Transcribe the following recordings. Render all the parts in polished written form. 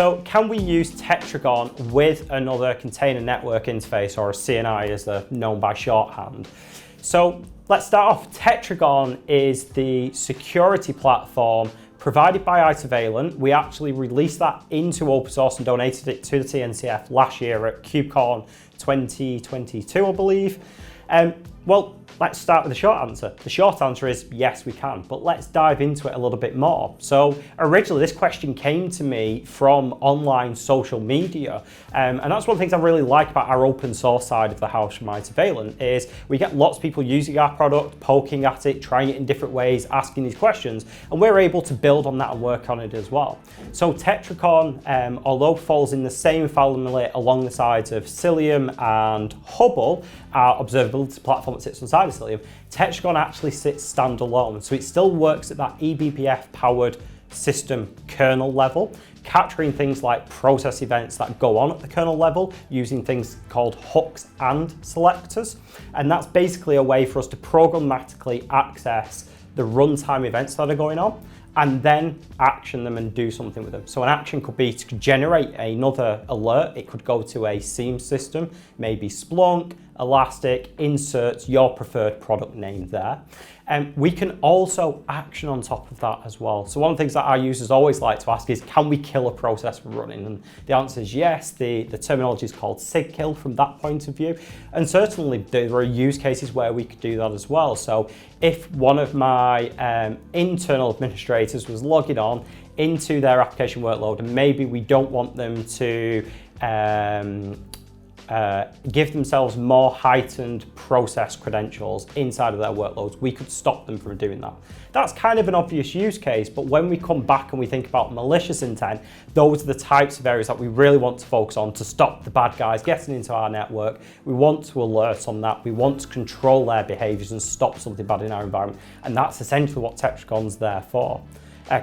So can we use Tetragon with another container network interface, or a CNI as they're known by shorthand? So let's start off. Tetragon is the security platform provided by Isovalent. We actually released that into open source and donated it to the TNCF last year at KubeCon 2022, I believe. Well, let's start with the short answer. The short answer is yes, we can, but let's dive into it a little bit more. So originally this question came to me from online social media, and that's one of the things I really like about our open source side of the house from Isovalent is we get lots of people using our product, poking at it, trying it in different ways, asking these questions, and we're able to build on that and work on it as well. So Tetragon, although falls in the same family along the sides of Cilium and Hubble, our observability platform that sits on side of Cilium, Tetragon actually sits standalone. So it still works at that eBPF powered system kernel level, capturing things like process events that go on at the kernel level using things called hooks and selectors. And that's basically a way for us to programmatically access the runtime events that are going on and then action them and do something with them. So an action could be to generate another alert. It could go to a SIEM system, maybe Splunk, Elastic, insert your preferred product name there. And we can also action on top of that as well. So one of the things that our users always like to ask is, can we kill a process from running? And the answer is yes. The terminology is called SIG-kill from that point of view. And certainly there are use cases where we could do that as well. So if one of my internal administrators was logging on into their application workload, and maybe we don't want them to give themselves more heightened process credentials inside of their workloads, we could stop them from doing that. That's kind of an obvious use case, but when we come back and we think about malicious intent, those are the types of areas that we really want to focus on to stop the bad guys getting into our network. We want to alert on that. We want to control their behaviors and stop something bad in our environment. And that's essentially what Tetragon's there for.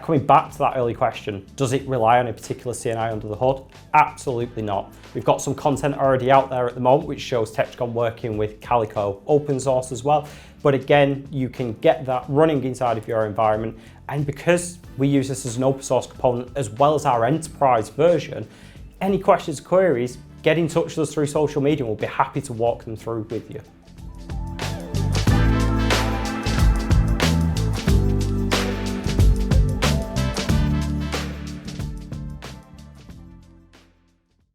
Coming back to that early question, does it rely on a particular CNI under the hood? Absolutely not. We've got some content already out there at the moment which shows Tetragon working with Calico open source as well. But again, you can get that running inside of your environment. And because we use this as an open source component as well as our enterprise version, any questions, queries, get in touch with us through social media and we'll be happy to walk them through with you.